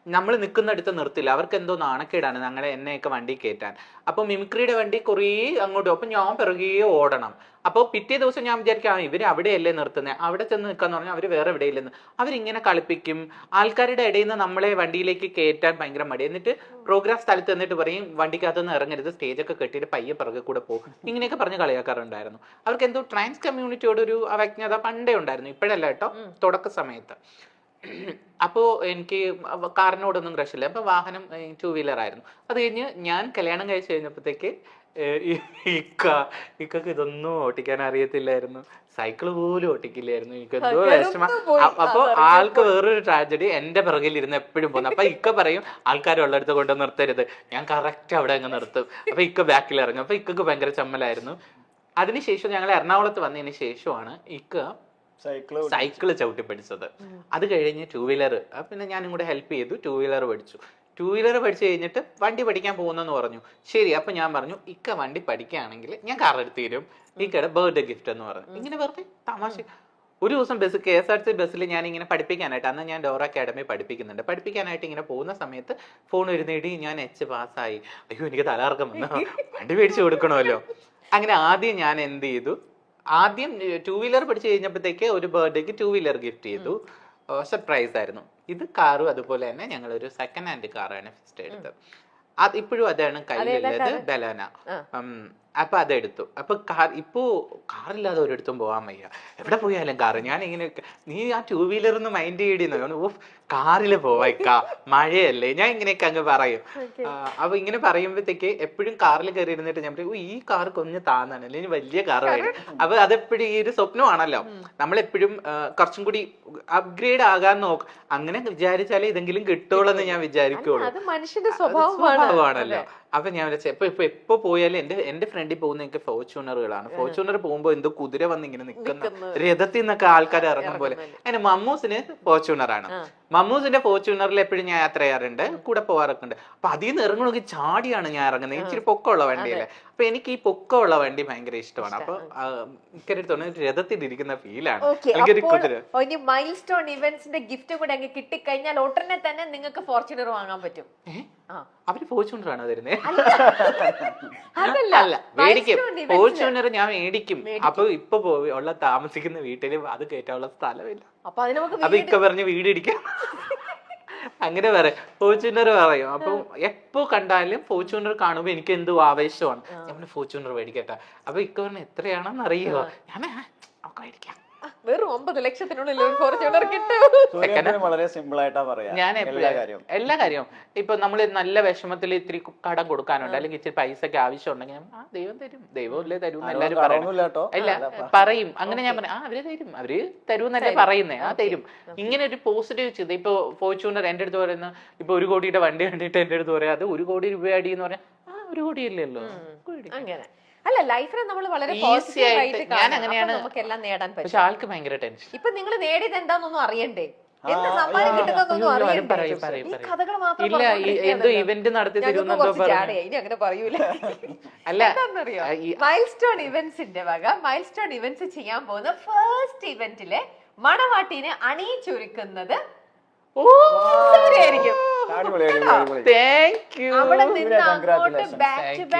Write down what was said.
നമ്മൾ നിൽക്കുന്നിടത്ത് നിർത്തില്ല, അവർക്ക് എന്തോ നാണക്കേടാണ് ഞങ്ങളെ എന്നെയൊക്കെ വണ്ടി കയറ്റാൻ. അപ്പൊ മിമിക്രിയുടെ വണ്ടി കുറേ അങ്ങോട്ടും, അപ്പൊ ഞാൻ പിറകെ ഓടണം. അപ്പോൾ പിറ്റേ ദിവസം ഞാൻ വിചാരിക്കാം ഇവര് അവിടെയല്ലേ നിർത്തുന്നത്, അവിടെ ചെന്ന് നിൽക്കാന്ന് പറഞ്ഞാൽ അവര് വേറെ എവിടെയില്ലെന്ന്. അവരിങ്ങനെ കളിപ്പിക്കും. ആൾക്കാരുടെ ഇടയിൽ നിന്ന് നമ്മളെ വണ്ടിയിലേക്ക് കയറ്റാൻ ഭയങ്കര മടി. എന്നിട്ട് പ്രോഗ്രാം സ്ഥലത്ത് എന്നിട്ട് പറയും വണ്ടിക്കകത്തുനിന്ന് ഇറങ്ങരുത്, സ്റ്റേജൊക്കെ കെട്ടിയിട്ട് പയ്യെ പിറകെ കൂടെ പോകും. ഇങ്ങനെയൊക്കെ പറഞ്ഞ് കളിയാക്കാറുണ്ടായിരുന്നു. അവർക്ക് എന്തോ ട്രാൻസ് കമ്മ്യൂണിറ്റിയോടൊരു അവജ്ഞത പണ്ടേ ഉണ്ടായിരുന്നു, ഇപ്പോഴല്ല കേട്ടോ, തുടക്ക സമയത്ത്. അപ്പോൾ എനിക്ക് കാറിനോടൊന്നും ക്രഷില്ല. അപ്പോൾ വാഹനം 2 വീലർ ആയിരുന്നു. അത് കഴിഞ്ഞ് ഞാൻ കല്യാണം കഴിച്ച് കഴിഞ്ഞപ്പോഴത്തേക്ക് ഇക്കക്ക് ഇതൊന്നും ഓട്ടിക്കാൻ അറിയത്തില്ലായിരുന്നു, സൈക്കിള് പോലും ഓട്ടിക്കില്ലായിരുന്നു. എനിക്ക് എന്തോ വിഷമ. അപ്പൊ ആൾക്ക് വേറൊരു ട്രാജഡി, എന്റെ പിറകിൽ ഇരുന്ന് എപ്പോഴും പോകുന്നു. അപ്പൊ ഇക്ക പറയും ആൾക്കാരുള്ളടുത്ത് കൊണ്ട് നിർത്തരുത്, ഞാൻ കറക്റ്റ് അവിടെ അങ്ങ് നിർത്തും. അപ്പൊ ഇക്ക ബാക്കിൽ ഇറങ്ങും. അപ്പൊ ഇക്കക്ക് ഭയങ്കര ചമ്മലായിരുന്നു. അതിനുശേഷം ഞങ്ങൾ എറണാകുളത്ത് വന്നതിന് ശേഷമാണ് ഇക്ക സൈക്കിള് ചവിട്ടി പഠിച്ചത്. അത് കഴിഞ്ഞ് 2 വീലർ, പിന്നെ ഞാനും കൂടെ ഹെൽപ്പ് ചെയ്തു, 2 വീലർ പഠിച്ചു. 2 വീലർ പഠിച്ചു കഴിഞ്ഞിട്ട് വണ്ടി പഠിക്കാൻ പോകുന്നെന്ന് പറഞ്ഞു. ശരി, അപ്പൊ ഞാൻ പറഞ്ഞു ഇക്ക വണ്ടി പഠിക്കുകയാണെങ്കിൽ ഞാൻ കാർ എടുത്ത് തരും, ഇക്കയുടെ ബർത്ത്ഡേ ഗിഫ്റ്റ് എന്ന് പറഞ്ഞു. ഇങ്ങനെ വെറുതെ തമാശ. ഒരു ദിവസം KSRTC ബസ്സിൽ ഞാൻ ഇങ്ങനെ പഠിപ്പിക്കാനായിട്ട്, അന്ന് ഞാൻ ഡോറ അക്കാഡമി പഠിപ്പിക്കുന്നുണ്ട്, പഠിപ്പിക്കാനായിട്ട് ഇങ്ങനെ പോകുന്ന സമയത്ത് ഫോൺ വരുന്നേടി ഞാൻ H പാസ്സായി. അയ്യോ എനിക്ക് തലകറക്കം വന്നു, വണ്ടി മേടിച്ചു കൊടുക്കണമല്ലോ. അങ്ങനെ ആദ്യം ഞാൻ എന്ത് ചെയ്തു, ആദ്യം 2 വീലർ പഠിച്ചു കഴിഞ്ഞപ്പോഴത്തേക്ക് ഒരു ബർത്ത്ഡേക്ക് 2 വീലർ ഗിഫ്റ്റ് ചെയ്തു. സർപ്രൈസ് ആയിരുന്നു. ഇത് കാറും അതുപോലെ തന്നെ ഞങ്ങളൊരു സെക്കൻഡ് ഹാൻഡ് കാറാണ് ഫസ്റ്റ് എടുത്തത്. അത് ഇപ്പോഴും അതാണ് കയ്യിലുള്ളത്, ബലാന. അപ്പൊ അതെടുത്തു. അപ്പൊ ഇപ്പോ കാറില്ലാതെ ഒരിടത്തും പോകാൻ വയ്യ, എവിടെ പോയാലും കാറ്. ഞാൻ ഇങ്ങനെ നീ ആ 2 വീലറിന്ന് മൈൻഡ് ചെയ്യണമെന്ന്, ഓ കാറില് പോവാ മഴയല്ലേ, ഞാൻ ഇങ്ങനെയൊക്കെ അങ്ങ് പറയും. അപ്പൊ ഇങ്ങനെ പറയുമ്പോഴത്തേക്ക് എപ്പോഴും കാറിൽ കയറി ഇരുന്നിട്ട് ഞാൻ പറയും ഈ കാർ കൊഞ്ഞ് താന്നാണ്, അല്ലെങ്കിൽ വലിയ കാർ വരും. അപ്പൊ അതെപ്പോഴും ഈ ഒരു സ്വപ്നമാണല്ലോ, നമ്മളെപ്പോഴും കുറച്ചും കൂടി അപ്ഗ്രേഡ് ആകാൻ നോക്കും. അങ്ങനെ വിചാരിച്ചാലേ ഇതെങ്കിലും കിട്ടുള്ളൂ എന്ന് ഞാൻ വിചാരിക്കുള്ളൂ, സ്വഭാവമാണല്ലോ. അപ്പൊ ഞാൻ എപ്പോ പോയാലും എന്റെ ഫ്രണ്ടിൽ പോകുന്ന എനിക്ക് ഫോർച്യൂണറുകളാണ്. ഫോർച്യൂണർ പോകുമ്പോ എന്തോ കുതിര വന്ന് ഇങ്ങനെ നിൽക്കുന്ന രഥത്തിൽ നിന്നൊക്കെ ആൾക്കാർ ഇറങ്ങും പോലെ. അതിന് മമ്മൂസിന് ഫോർച്യൂണറാണ്. മമ്മൂസിന്റെ ഫോർച്യൂണറിൽ എപ്പോഴും ഞാൻ യാത്ര ചെയ്യാറുണ്ട്, കൂടെ പോകാറൊക്കെ ഉണ്ട്. അപ്പൊ അതിൽ നിന്ന് ഇറങ്ങണമെങ്കിൽ ചാടിയാണ് ഞാൻ ഇറങ്ങുന്നത്. ഇച്ചിരി പൊക്കമുള്ള വണ്ടിയല്ലേ, അപ്പൊ എനിക്ക് ഈ പൊക്കമുള്ള വണ്ടി ഭയങ്കര ഇഷ്ടമാണ്. അപ്പൊ എനിക്കൊരു രഥത്തിൽ ഇരിക്കുന്ന ഫീലാണ് എനിക്കൊരു കുതിര. മൈൽ സ്റ്റോൺ ഇവന്റ്സിന്റെ ഗിഫ്റ്റ് കൂടെ അങ്ങ് കിട്ടിക്കഴിഞ്ഞാൽ ഉടനെ തന്നെ നിങ്ങൾക്ക് ഫോർച്യൂണർ വാങ്ങാൻ പറ്റും. അവര് ഫോർച്യൂണറാണോ തരുന്നത്? അല്ല, മേടിക്കും. ഫോർച്യൂണർ ഞാൻ മേടിക്കും. അപ്പൊ ഇപ്പൊ ഉള്ള താമസിക്കുന്ന വീട്ടില് അത് കയറ്റാനുള്ള സ്ഥലമില്ല. അപ്പൊ ഇക്ക പറഞ്ഞ് വീട് ഇടിക്കാം അങ്ങനെ പറയും, ഫോർച്യൂണർ പറയും. അപ്പൊ എപ്പോ കണ്ടാലും ഫോർച്യൂണർ കാണുമ്പോ എനിക്ക് എന്തോ ആവേശമാണ്, നമ്മൾ ഫോർച്യൂണർ മേടിക്കട്ടെ. അപ്പൊ ഇക്ക പറഞ്ഞ എത്രയാണെന്ന് അറിയുമോ? ഞാൻ മേടിക്കാം. വെറും 9 ലക്ഷത്തിനുള്ളിൽ ഫോർച്യൂണർ കിട്ടും. വളരെ സിമ്പിൾ ആയിട്ടാ പറയാ. ഞാൻ എല്ലാ കാര്യവും ഇപ്പൊ നമ്മള് നല്ല വിഷമത്തിൽ ഇത്തിരി കടം കൊടുക്കാനുണ്ട്, അല്ലെങ്കിൽ ഇച്ചിരി പൈസക്ക് ആവശ്യമുണ്ടെങ്കിൽ ദൈവം തരും, ദൈവമല്ലേ തരും എല്ലാരും പറയും. അങ്ങനെ ഞാൻ പറഞ്ഞു അവര് തരും, അവര് തരുമെന്നല്ലേ പറയുന്നേ, തരും. ഇങ്ങനെ ഒരു പോസിറ്റീവ് ചെയ്ത് ഇപ്പൊ ഫോർച്യൂണർ എന്റെ അടുത്ത് പറയുന്ന ഇപ്പൊ 1 കോടിയുടെ വണ്ടി കണ്ടിട്ട് എന്റെ അടുത്ത് പറയാം അത് 1 കോടി രൂപ അടി എന്ന് പറഞ്ഞാൽ 1 കോടിയല്ലല്ലോ. അങ്ങനെ അല്ല, ലൈഫിനെ നമ്മൾ വളരെ പോസിറ്റീവ് ആയിട്ട് നമുക്ക് എല്ലാം നേടാൻ പറ്റും. പക്ഷെ ആൾക്ക് ഭയങ്കര ടെൻഷൻ. ഇപ്പൊ നിങ്ങൾ നേടിയത് എന്താണെന്നൊന്നും അറിയണ്ടേ, എന്ത് സമ്മാനം കിട്ടുന്നൊന്നും അറിയണ്ടേ, ഈ കഥകൾ മാത്രം ഇനി അങ്ങനെ പറയൂല. എന്താണെന്നറിയോ, മൈൽ സ്റ്റോൺ ഇവന്റ്സിന്റെ വക മൈൽ സ്റ്റോൺ ഇവന്റ്സ് ചെയ്യാൻ പോകുന്ന ഫസ്റ്റ് ഇവന്റിലെ മണവാട്ടിനെ അണിയിച്ചൊരുക്കുന്നത് ആയിരിക്കും. അവിടെ നിന്ന് അങ്ങോട്ട് ബാക്ക് ടു ബാക്ക്